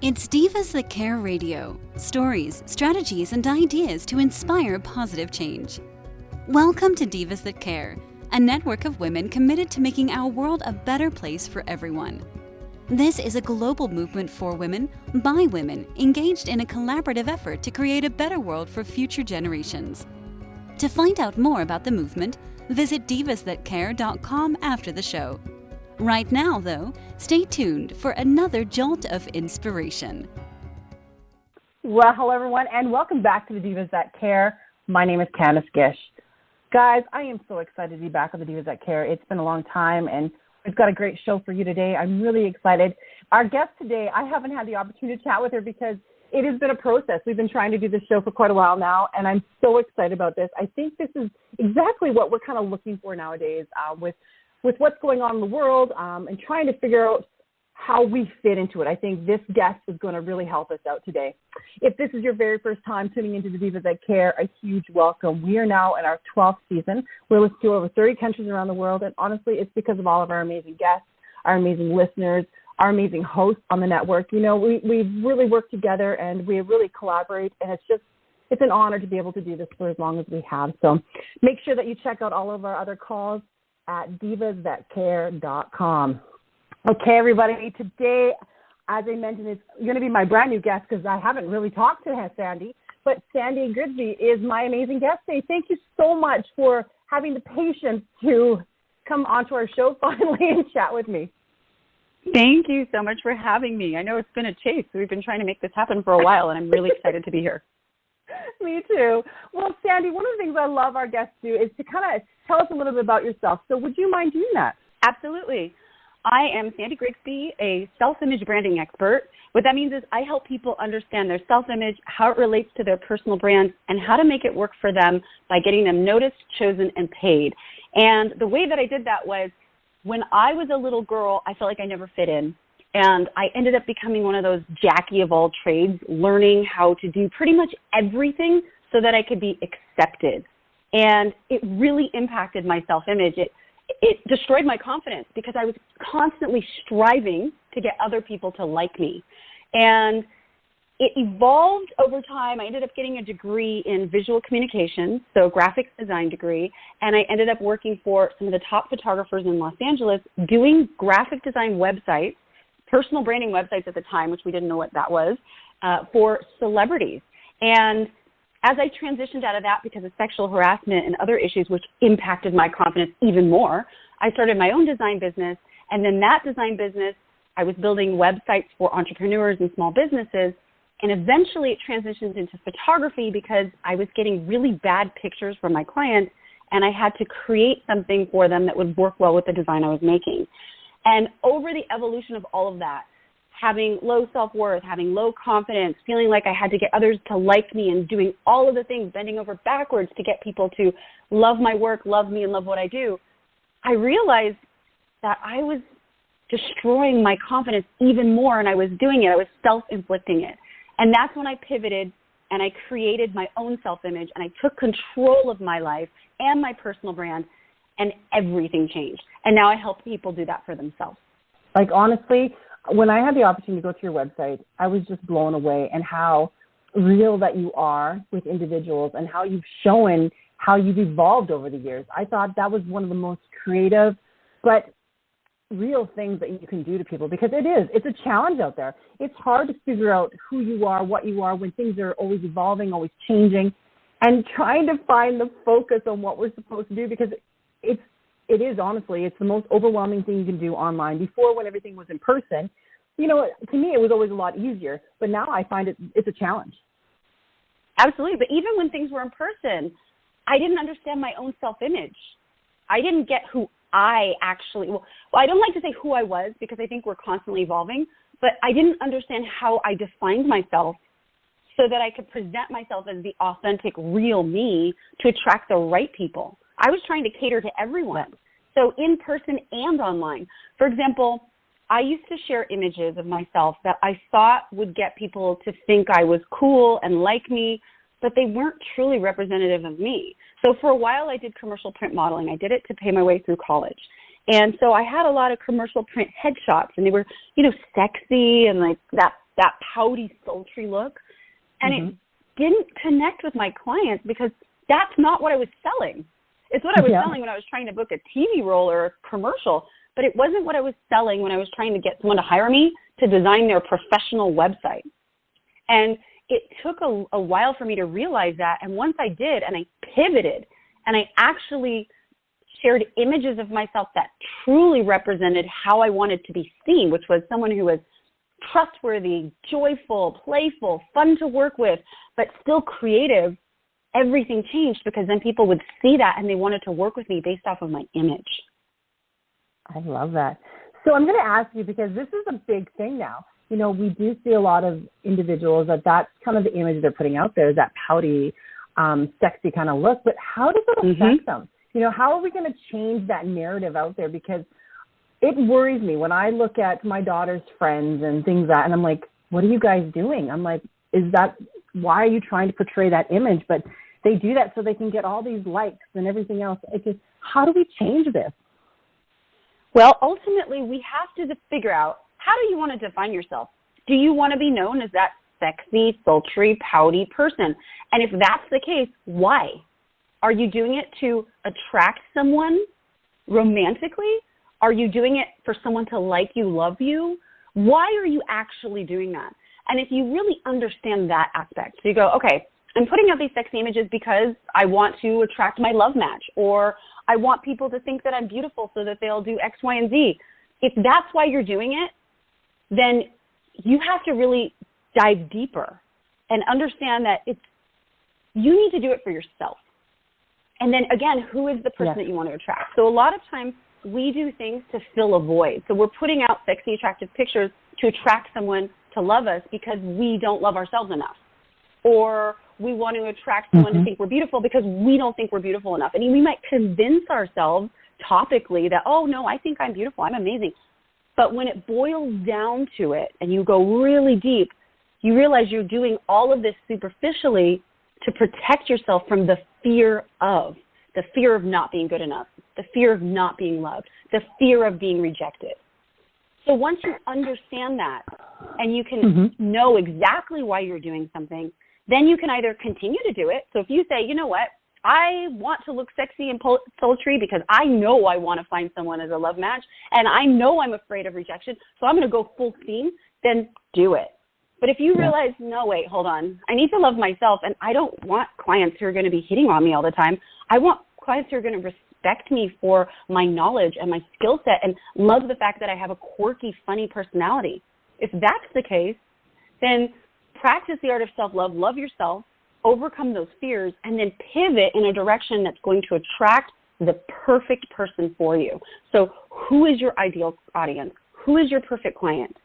It's Divas That Care Radio. Stories, strategies, and ideas to inspire positive change. Welcome to Divas That Care, a network of women committed to making our world a better place for everyone. This is a global movement for women, by women, engaged in a collaborative effort to create a better world for future generations. To find out more about the movement, visit divasthatcare.com after the show. Right now, though, stay tuned for another jolt of inspiration. Well, hello, everyone, and welcome back to the Divas That Care. My name is Candice Gish. Guys, I am so excited to be back on the Divas That Care. It's been a long time, and we've got a great show for you today. I'm really excited. Our guest today, I haven't had the opportunity to chat with her because it has been a process. We've been trying to do this show for quite a while now, and I'm so excited about this. I think this is exactly what we're kind of looking for nowadays with what's going on in the world and trying to figure out how we fit into it. I think this guest is going to really help us out today. If this is your very first time tuning into the Divas That Care, a huge welcome. We are now in our 12th season. We're listening to over 30 countries around the world, and honestly, it's because of all of our amazing guests, our amazing listeners, our amazing hosts on the network. You know, we really work together, and we really collaborate, and it's an honor to be able to do this for as long as we have. So make sure that you check out all of our other calls at divasthatcare.com. Okay, everybody, today, as I mentioned, it's going to be my brand new guest because I haven't really talked to her, Sandy, but Sandy Grigsby is my amazing guest today. Thank you so much for having the patience to come onto our show finally and chat with me. Thank you so much for having me. I know it's been a chase. We've been trying to make this happen for a while, and I'm really excited to be here. Me too. Well, Sandy, one of the things I love our guests do is to kind of tell us a little bit about yourself. So would you mind doing that? Absolutely. I am Sandy Grigsby, a self-image branding expert. What that means is I help people understand their self-image, how it relates to their personal brand, and how to make it work for them by getting them noticed, chosen, and paid. And the way that I did that was when I was a little girl, I felt like I never fit in. And I ended up becoming one of those Jackie of all trades, learning how to do pretty much everything so that I could be accepted. And it really impacted my self-image. It destroyed my confidence because I was constantly striving to get other people to like me. And it evolved over time. I ended up getting a degree in visual communications, so graphics design degree, and I ended up working for some of the top photographers in Los Angeles doing graphic design websites, personal branding websites at the time, which we didn't know what that was, for celebrities. And as I transitioned out of that because of sexual harassment and other issues which impacted my confidence even more, I started my own design business. And then that design business, I was building websites for entrepreneurs and small businesses. And eventually it transitioned into photography because I was getting really bad pictures from my clients, and I had to create something for them that would work well with the design I was making. And over the evolution of all of that, having low self-worth, having low confidence, feeling like I had to get others to like me and doing all of the things, bending over backwards to get people to love my work, love me, and love what I do, I realized that I was destroying my confidence even more, and I was doing it. I was self-inflicting it. And that's when I pivoted and I created my own self-image, and I took control of my life and my personal brand, and everything changed. And now I help people do that for themselves. Like, honestly, when I had the opportunity to go to your website, I was just blown away and how real that you are with individuals and how you've shown how you've evolved over the years. I thought that was one of the most creative but real things that you can do to people, because it's a challenge out there. It's hard to figure out who you are, what you are, when things are always evolving, always changing, and trying to find the focus on what we're supposed to do, because it is honestly, it's the most overwhelming thing you can do online. Before, when everything was in person, you know, to me, it was always a lot easier, but now I find it's a challenge. Absolutely. But even when things were in person, I didn't understand my own self-image. I didn't get who I actually, well, I don't like to say who I was because I think we're constantly evolving, but I didn't understand how I defined myself so that I could present myself as the authentic, real me to attract the right people. I was trying to cater to everyone, so in person and online. For example, I used to share images of myself that I thought would get people to think I was cool and like me, but they weren't truly representative of me. So for a while, I did commercial print modeling. I did it to pay my way through college. And so I had a lot of commercial print headshots, and they were, you know, sexy and like that that pouty, sultry look. And it didn't connect with my clients because that's not what I was selling. It's what I was selling when I was trying to book a TV role or a commercial, but it wasn't what I was selling when I was trying to get someone to hire me to design their professional website. And it took a while for me to realize that. And once I did, and I pivoted, and I actually shared images of myself that truly represented how I wanted to be seen, which was someone who was trustworthy, joyful, playful, fun to work with, but still creative, everything changed because then people would see that and they wanted to work with me based off of my image. I love that. So I'm going to ask you, because this is a big thing now. You know, we do see a lot of individuals that's kind of the image they're putting out there, that pouty, sexy kind of look. But how does it affect them? You know, how are we going to change that narrative out there? Because it worries me when I look at my daughter's friends and things and I'm like, what are you guys doing? I'm like, why are you trying to portray that image? But they do that so they can get all these likes and everything else. How do we change this? Well, ultimately, we have to figure out, how do you want to define yourself? Do you want to be known as that sexy, sultry, pouty person? And if that's the case, why? Are you doing it to attract someone romantically? Are you doing it for someone to like you, love you? Why are you actually doing that? And if you really understand that aspect, so you go, okay, I'm putting out these sexy images because I want to attract my love match, or I want people to think that I'm beautiful so that they'll do X, Y, and Z. If that's why you're doing it, then you have to really dive deeper and understand that you need to do it for yourself. And then again, who is the person that you want to attract? So a lot of times we do things to fill a void. So we're putting out sexy, attractive pictures to attract someone to love us because we don't love ourselves enough. Or we want to attract someone to think we're beautiful because we don't think we're beautiful enough. And we might convince ourselves topically that, oh, no, I think I'm beautiful, I'm amazing. But when it boils down to it and you go really deep, you realize you're doing all of this superficially to protect yourself from the fear of not being good enough, the fear of not being loved, the fear of being rejected. So once you understand that and you can know exactly why you're doing something, then you can either continue to do it. So if you say, you know what, I want to look sexy and sultry because I know I want to find someone as a love match, and I know I'm afraid of rejection, so I'm going to go full steam, then do it. But if you realize, no, wait, hold on, I need to love myself, and I don't want clients who are going to be hitting on me all the time. I want clients who are going to respect me for my knowledge and my skill set and love the fact that I have a quirky, funny personality. If that's the case, then practice the art of self-love, love yourself, overcome those fears, and then pivot in a direction that's going to attract the perfect person for you. So who is your ideal audience? Who is your perfect client?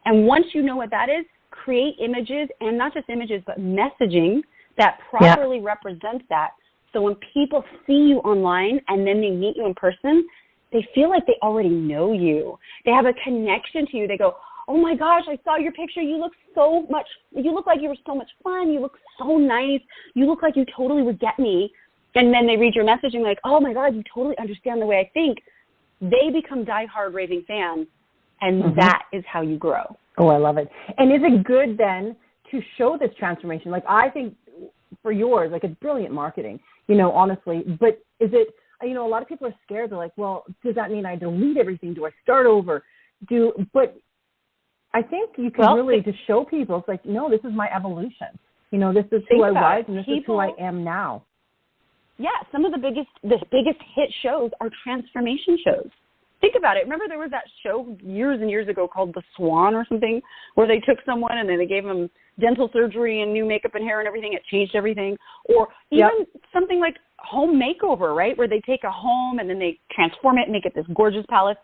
And once you know what that is, create images, and not just images, but messaging that properly represents that. So when people see you online and then they meet you in person, they feel like they already know you. They have a connection to you. They go, oh my gosh, I saw your picture. You look like you were so much fun. You look so nice. You look like you totally would get me. And then they read your messaging like, oh my God, you totally understand the way I think. They become diehard raving fans, and that is how you grow. Oh, I love it. And is it good then to show this transformation? Like, I think for yours, like, it's brilliant marketing, honestly. But is it, a lot of people are scared. They're like, well, does that mean I delete everything? Do I start over? But I think you can really just show people, it's like, no, this is my evolution. This is who I was, and this is who I am now. Yeah, some of the biggest hit shows are transformation shows. Think about it. Remember there was that show years and years ago called The Swan or something, where they took someone and then they gave them dental surgery and new makeup and hair and everything. It changed everything. Or even something like Home Makeover, right, where they take a home and then they transform it and make it this gorgeous palace.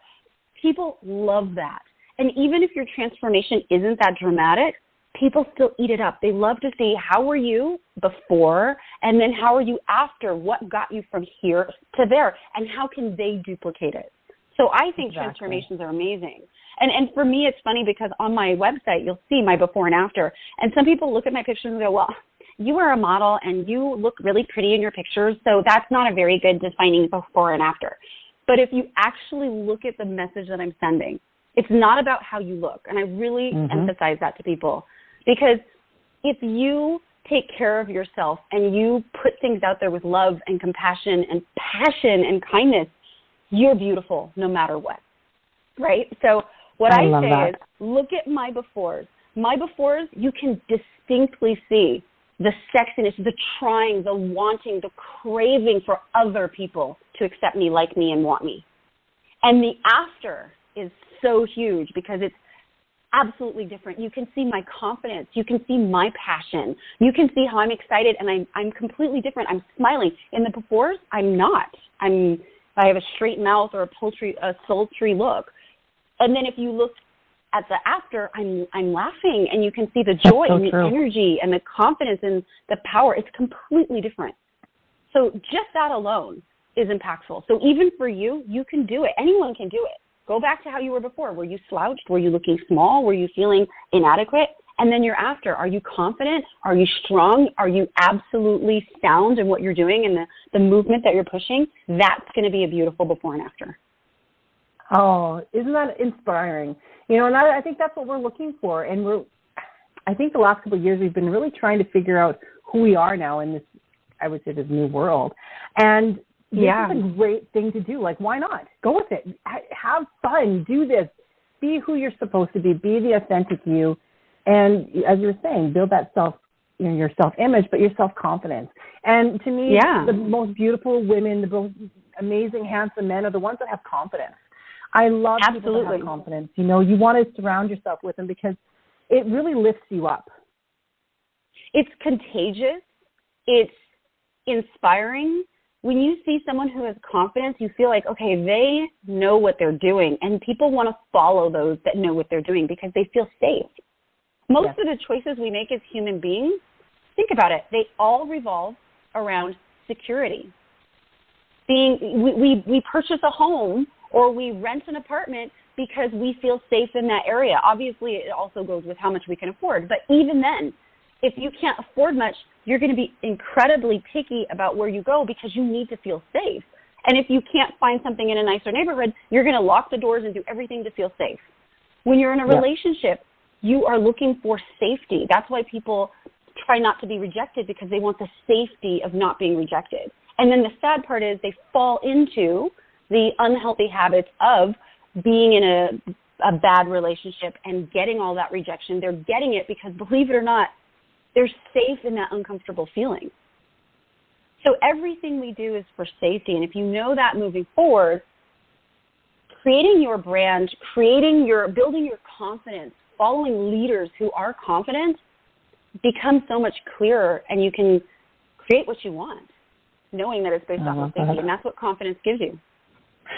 People love that. And even if your transformation isn't that dramatic, people still eat it up. They love to see how were you before and then how are you after, what got you from here to there, and how can they duplicate it. So I think transformations are amazing. And for me, it's funny because on my website, you'll see my before and after. And some people look at my pictures and go, well, you are a model and you look really pretty in your pictures, so that's not a very good defining before and after. But if you actually look at the message that I'm sending, It's not about how you look. And I really emphasize that to people, because if you take care of yourself and you put things out there with love and compassion and passion and kindness, you're beautiful no matter what, right? So what I say is, look at my befores. My befores, you can distinctly see the sexiness, the trying, the wanting, the craving for other people to accept me, like me, and want me. And the after is so huge because it's absolutely different. You can see my confidence. You can see my passion. You can see how I'm excited, and I'm completely different. I'm smiling. In the befores, I'm not. I have a straight mouth or a sultry look. And then if you look at the after, I'm laughing, and you can see the joy and the energy and the confidence and the power. It's completely different. So just that alone is impactful. So even for you, you can do it. Anyone can do it. Go back to how you were before. Were you slouched? Were you looking small? Were you feeling inadequate? And then you're after. Are you confident? Are you strong? Are you absolutely sound in what you're doing and the movement that you're pushing? That's going to be a beautiful before and after. Oh, isn't that inspiring? You know, and I think that's what we're looking for. And I think the last couple of years we've been really trying to figure out who we are now in this, I would say, this new world. And this is a great thing to do. Like, why not? Go with it. Have fun. Do this. Be who you're supposed to be. Be the authentic you. And as you were saying, build that your self-image, but your self-confidence. And to me, the most beautiful women, the most amazing, handsome men are the ones that have confidence. I love people that have confidence. You know, you want to surround yourself with them because it really lifts you up. It's contagious. It's inspiring. When you see someone who has confidence, you feel like, okay, they know what they're doing, and people want to follow those that know what they're doing because they feel safe. Most of the choices we make as human beings, think about it, they all revolve around security. We purchase a home or we rent an apartment because we feel safe in that area. Obviously, it also goes with how much we can afford, but even then, if you can't afford much, you're going to be incredibly picky about where you go because you need to feel safe. And if you can't find something in a nicer neighborhood, you're going to lock the doors and do everything to feel safe. When you're in a relationship, you are looking for safety. That's why people try not to be rejected, because they want the safety of not being rejected. And then the sad part is they fall into the unhealthy habits of being in a bad relationship and getting all that rejection. They're getting it because, believe it or not, they're safe in that uncomfortable feeling. So everything we do is for safety. And if you know that moving forward, creating your brand, building your confidence, following leaders who are confident becomes so much clearer, and you can create what you want, knowing that it's based off of safety. And that's what confidence gives you.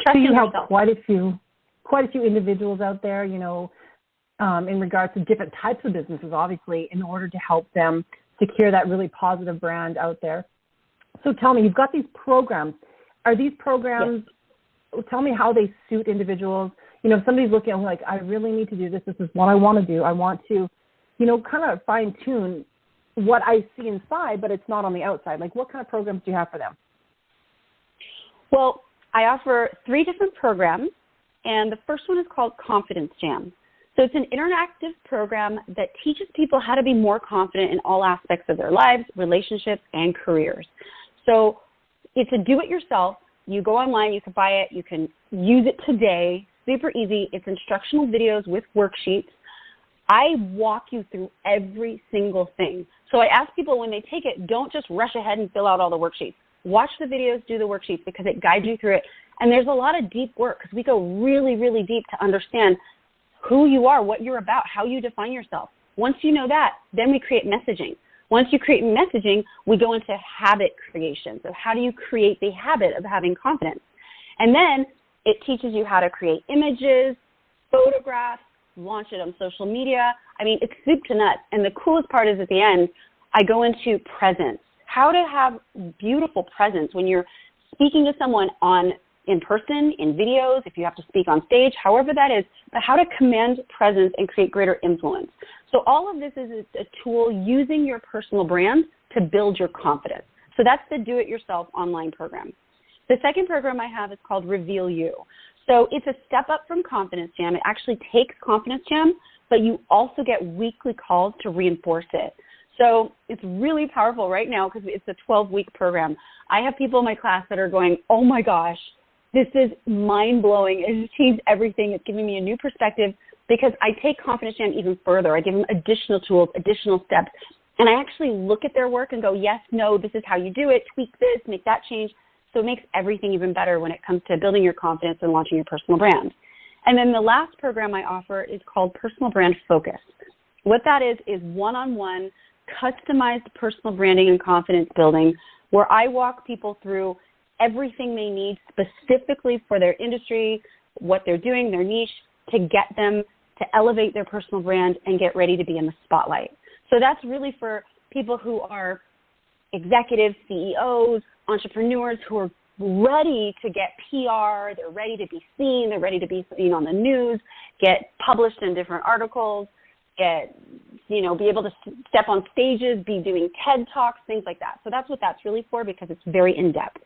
So you have quite a few individuals out there, you know, in regards to different types of businesses, obviously, in order to help them secure that really positive brand out there. So tell me, you've got these programs. Are these programs, tell me how they suit individuals. You know, if somebody's looking at like, I really need to do this. This is what I want to do. I want to, you know, kind of fine tune what I see inside, but it's not on the outside. Like, what kind of programs do you have for them? Well, I offer 3 different programs, and the first one is called Confidence Jam. So it's an interactive program that teaches people how to be more confident in all aspects of their lives, relationships, and careers. So it's a do-it-yourself. You go online, you can buy it, you can use it today. Super easy. It's instructional videos with worksheets. I walk you through every single thing. So I ask people when they take it, don't just rush ahead and fill out all the worksheets. Watch the videos, do the worksheets, because it guides you through it. And there's a lot of deep work because we go really, really deep to understand who you are, what you're about, how you define yourself. Once you know that, then we create messaging. Once you create messaging, we go into habit creation. So how do you create the habit of having confidence? And then it teaches you how to create images, photographs, launch it on social media. I mean, it's soup to nuts. And the coolest part is at the end, I go into presence, how to have beautiful presence when you're speaking to someone in person, in videos, if you have to speak on stage, however that is, but how to command presence and create greater influence. So all of this is a tool using your personal brand to build your confidence. So that's the do-it-yourself online program. The second program I have is called Reveal You. So it's a step up from Confidence Jam. It actually takes Confidence Jam, but you also get weekly calls to reinforce it. So it's really powerful right now because it's a 12-week program. I have people in my class that are going, oh my gosh, this is mind-blowing. It has changed everything. It's giving me a new perspective because I take Confidence Jam even further. I give them additional tools, additional steps, and I actually look at their work and go, yes, no, this is how you do it, tweak this, make that change. So it makes everything even better when it comes to building your confidence and launching your personal brand. And then the last program I offer is called Personal Brand Focus. What that is one-on-one, customized personal branding and confidence building, where I walk people through everything they need specifically for their industry, what they're doing, their niche, to get them to elevate their personal brand and get ready to be in the spotlight. So that's really for people who are executives, CEOs, entrepreneurs who are ready to get PR, they're ready to be seen, they're ready to be seen on the news, get published in different articles, be able to step on stages, be doing TED Talks, things like that. So that's what that's really for because it's very in-depth.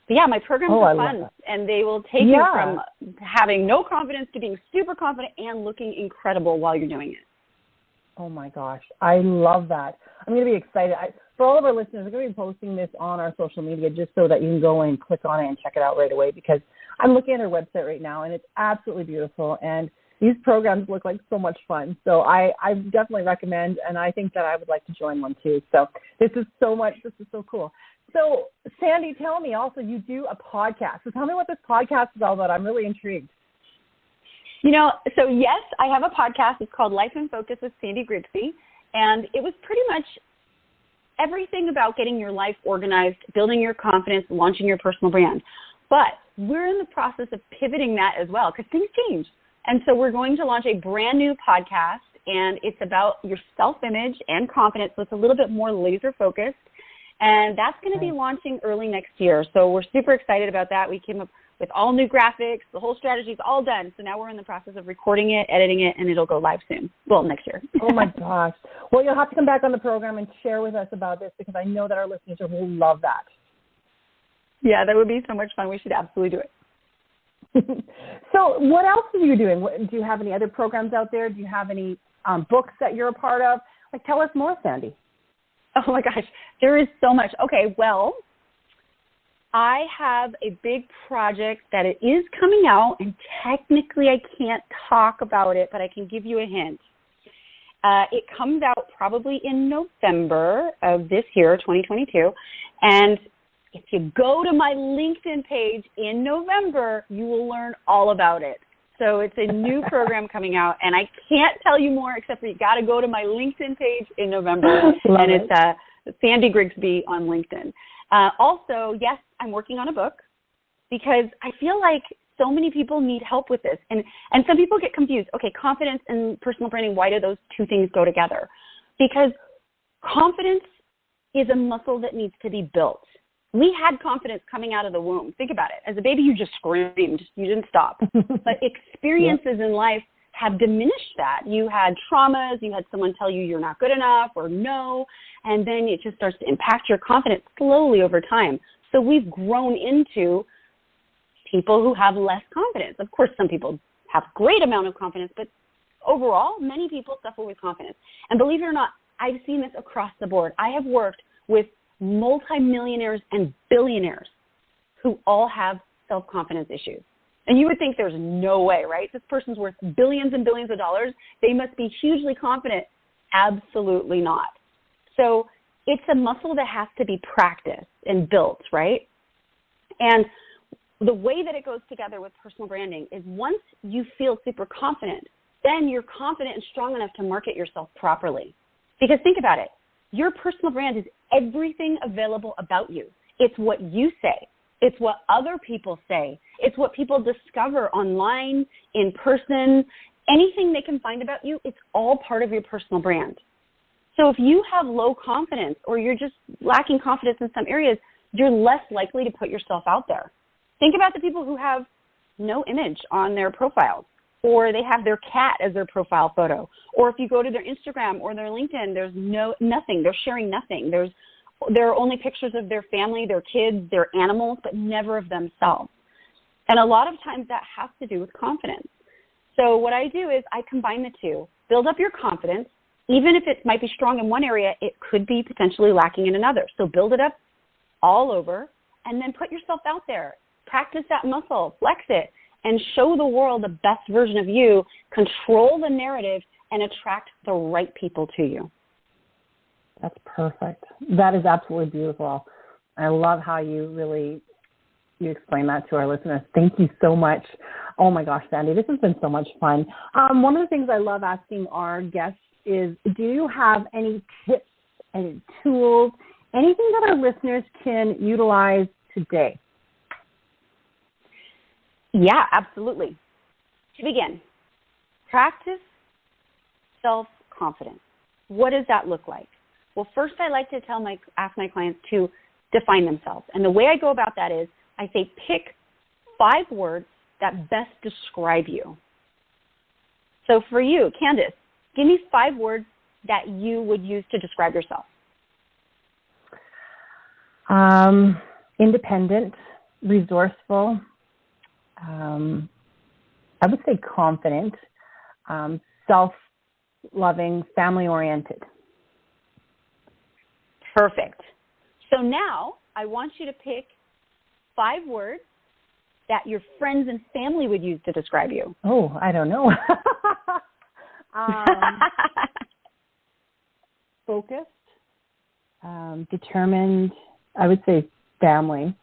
But yeah, my programs are fun, and they will take you from having no confidence to being super confident and looking incredible while you're doing it. Oh, my gosh. I love that. I'm going to be excited. For all of our listeners, I'm going to be posting this on our social media just so that you can go and click on it and check it out right away because I'm looking at our website right now, and it's absolutely beautiful. And these programs look like so much fun. So I definitely recommend, and I think that I would like to join one too. So this is so cool. So Sandy, tell me also, you do a podcast. So tell me what this podcast is all about. I'm really intrigued. So yes, I have a podcast. It's called Life in Focus with Sandy Grigsby. And it was pretty much everything about getting your life organized, building your confidence, launching your personal brand. But we're in the process of pivoting that as well because things change. And so we're going to launch a brand new podcast, and it's about your self-image and confidence. So it's a little bit more laser focused. And that's going to be launching early next year. So we're super excited about that. We came up with all new graphics. The whole strategy is all done. So now we're in the process of recording it, editing it, and it'll go live soon. Well, next year. Oh, my gosh. Well, you'll have to come back on the program and share with us about this because I know that our listeners will love that. Yeah, that would be so much fun. We should absolutely do it. So what else are you doing? Do you have any other programs out there? Do you have any books that you're a part of? Tell us more, Sandy. Oh, my gosh. There is so much. Okay, well, I have a big project that it is coming out, and technically I can't talk about it, but I can give you a hint. It comes out probably in November of this year, 2022, and if you go to my LinkedIn page in November, you will learn all about it. So it's a new program coming out, and I can't tell you more except for you got to go to my LinkedIn page in November, and it's Sandy Grigsby on LinkedIn. Also, yes, I'm working on a book because I feel like so many people need help with this, and some people get confused. Okay, confidence and personal branding, why do those two things go together? Because confidence is a muscle that needs to be built. We had confidence coming out of the womb. Think about it. As a baby, you just screamed. You didn't stop. But experiences in life have diminished that. You had traumas. You had someone tell you you're not good enough or no, and then it just starts to impact your confidence slowly over time. So we've grown into people who have less confidence. Of course, some people have great amount of confidence, but overall, many people suffer with confidence. And believe it or not, I've seen this across the board. I have worked with multimillionaires and billionaires who all have self-confidence issues. And you would think there's no way, right? This person's worth billions and billions of dollars. They must be hugely confident. Absolutely not. So it's a muscle that has to be practiced and built, right? And the way that it goes together with personal branding is once you feel super confident, then you're confident and strong enough to market yourself properly. Because think about it. Your personal brand is everything available about you. It's what you say. It's what other people say. It's what people discover online, in person, anything they can find about you. It's all part of your personal brand. So if you have low confidence or you're just lacking confidence in some areas, you're less likely to put yourself out there. Think about the people who have no image on their profiles, or they have their cat as their profile photo. Or if you go to their Instagram or their LinkedIn, there's nothing. They're sharing nothing. There are only pictures of their family, their kids, their animals, but never of themselves. And a lot of times that has to do with confidence. So what I do is I combine the two. Build up your confidence. Even if it might be strong in one area, it could be potentially lacking in another. So build it up all over and then put yourself out there. Practice that muscle, flex it, and show the world the best version of you. Control the narrative and attract the right people to you. That's perfect. That is absolutely beautiful. I love how you explain that to our listeners. Thank you so much. Oh my gosh, Sandy, this has been so much fun. One of the things I love asking our guests is, do you have any tips, any tools, anything that our listeners can utilize today? Yeah, absolutely. To begin, practice self-confidence. What does that look like? Well, first I like to ask my clients to define themselves. And the way I go about that is I say pick 5 words that best describe you. So for you, Candace, give me 5 words that you would use to describe yourself. Independent, resourceful, I would say confident, self-loving, family-oriented. Perfect. So now I want you to pick 5 words that your friends and family would use to describe you. Oh, I don't know. Focused, determined, I would say family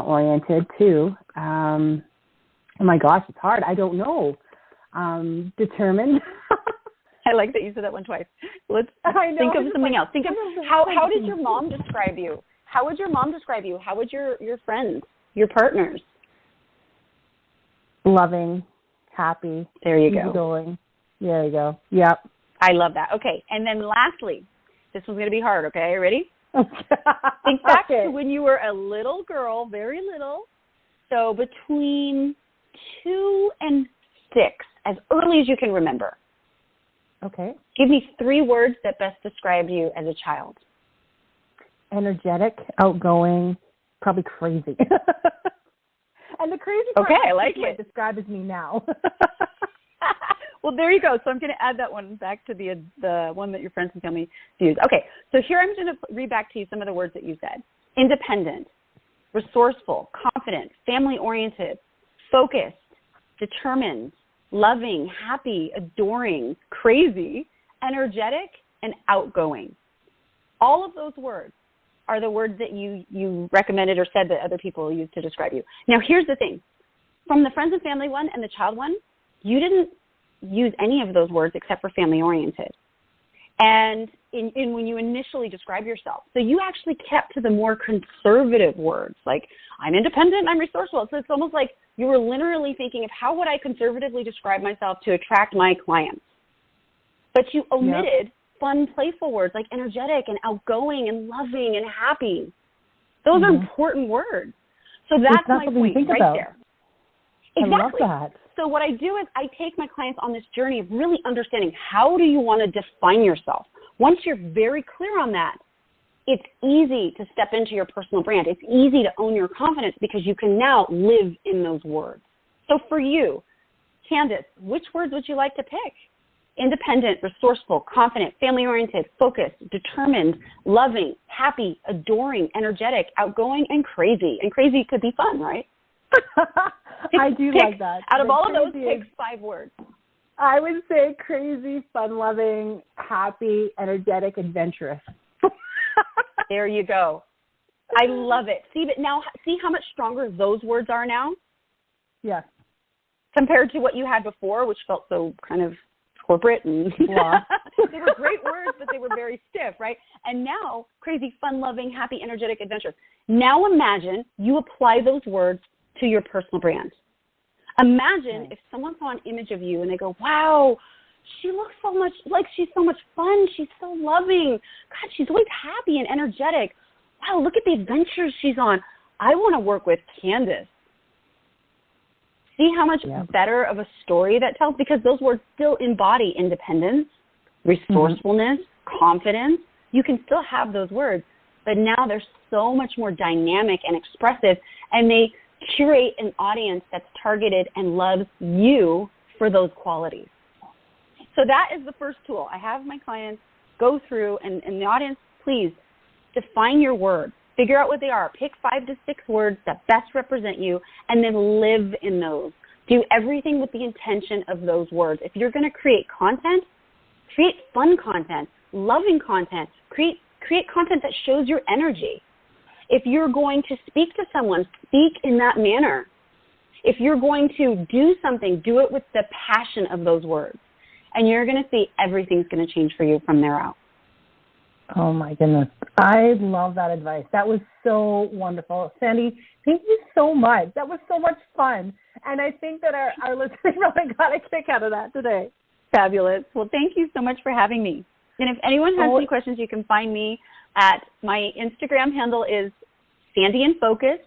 oriented too. Oh my gosh, it's hard. I don't know. Determined. I like that you said that one twice. Let's think of something else. Think of how did your mom describe you? How would your mom describe you? How would your friends, your partners? Loving, happy. There you go. Easygoing. There you go. Yep. I love that. Okay, and then lastly, this one's going to be hard, okay? Ready? Think back to when you were a little girl, very little. So between 2 and 6, as early as you can remember. Okay. Give me 3 words that best describe you as a child. Energetic, outgoing, probably crazy. And the crazy part I like it. Describes me now. Well, there you go. So I'm going to add that one back to the one that your friends and family use. Okay, so here I'm going to read back to you some of the words that you said. Independent, resourceful, confident, family-oriented, focused, determined, loving, happy, adoring, crazy, energetic, and outgoing. All of those words are the words that you recommended or said that other people use to describe you. Now, here's the thing. From the friends and family one and the child one, you didn't use any of those words except for family-oriented. And in when you initially describe yourself. So you actually kept to the more conservative words, like I'm independent, I'm resourceful. So it's almost like you were literally thinking of how would I conservatively describe myself to attract my clients. But you omitted fun, playful words like energetic and outgoing and loving and happy. Those are important words. So that's my point right there. Exactly. I love that. So what I do is I take my clients on this journey of really understanding how do you want to define yourself. Once you're very clear on that, it's easy to step into your personal brand. It's easy to own your confidence because you can now live in those words. So for you, Candace, which words would you like to pick? Independent, resourceful, confident, family-oriented, focused, determined, loving, happy, adoring, energetic, outgoing, and crazy. And crazy could be fun, right? I do like that. Out of all of those, pick 5 words. I would say crazy, fun-loving, happy, energetic, adventurous. There you go. I love it. See how much stronger those words are now? Yes. Compared to what you had before, which felt so kind of corporate and blah. They were great words, but they were very stiff, right? And now, crazy, fun-loving, happy, energetic, adventurous. Now imagine you apply those words to your personal brand. Imagine if someone saw an image of you and they go, wow, she looks so much like she's so much fun. She's so loving. God, she's always happy and energetic. Wow, look at the adventures she's on. I want to work with Candace. See how much better of a story that tells? Because those words still embody independence, resourcefulness, confidence. You can still have those words, but now they're so much more dynamic and expressive, and they curate an audience that's targeted and loves you for those qualities. So that is the first tool. I have my clients go through, and the audience, please define your words. Figure out what they are. Pick 5 to 6 words that best represent you, and then live in those. Do everything with the intention of those words. If you're going to create content, create fun content, loving content. Create content that shows your energy. If you're going to speak to someone, speak in that manner. If you're going to do something, do it with the passion of those words. And you're going to see everything's going to change for you from there out. Oh, my goodness. I love that advice. That was so wonderful. Sandy, thank you so much. That was so much fun. And I think that our listeners really got a kick out of that today. Fabulous. Well, thank you so much for having me. And if anyone has any questions, you can find me at my Instagram handle is Sandy in Focus.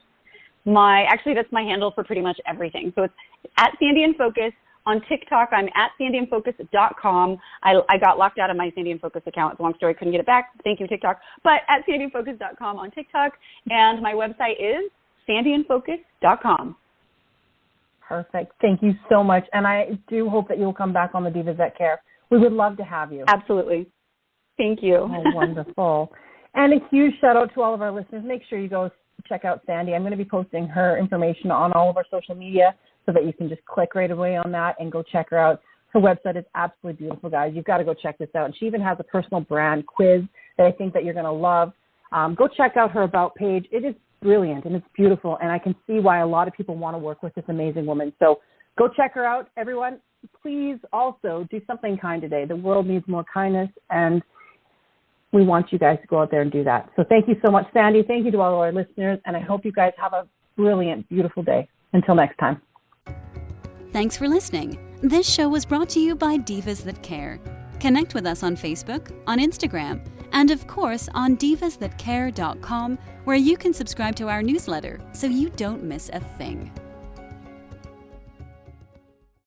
That's my handle for pretty much everything. So it's at Sandy in Focus. On TikTok, I'm at sandyinfocus.com. I got locked out of my Sandy in Focus account. It's a long story. Couldn't get it back. Thank you, TikTok. But at sandyinfocus.com on TikTok. And my website is sandyinfocus.com. Perfect. Thank you so much. And I do hope that you'll come back on the Divas That Care. We would love to have you. Absolutely. Thank you. Oh, wonderful. And a huge shout out to all of our listeners. Make sure you go check out Sandy. I'm going to be posting her information on all of our social media so that you can just click right away on that and go check her out. Her website is absolutely beautiful, guys. You've got to go check this out. And she even has a personal brand quiz that I think that you're going to love. Go check out her About page. It is brilliant and it's beautiful. And I can see why a lot of people want to work with this amazing woman. So go check her out, everyone. Please also do something kind today. The world needs more kindness, and we want you guys to go out there and do that. So thank you so much, Sandy. Thank you to all of our listeners, and I hope you guys have a brilliant, beautiful day. Until next time. Thanks for listening. This show was brought to you by Divas That Care. Connect with us on Facebook, on Instagram, and of course on divasthatcare.com, where you can subscribe to our newsletter so you don't miss a thing.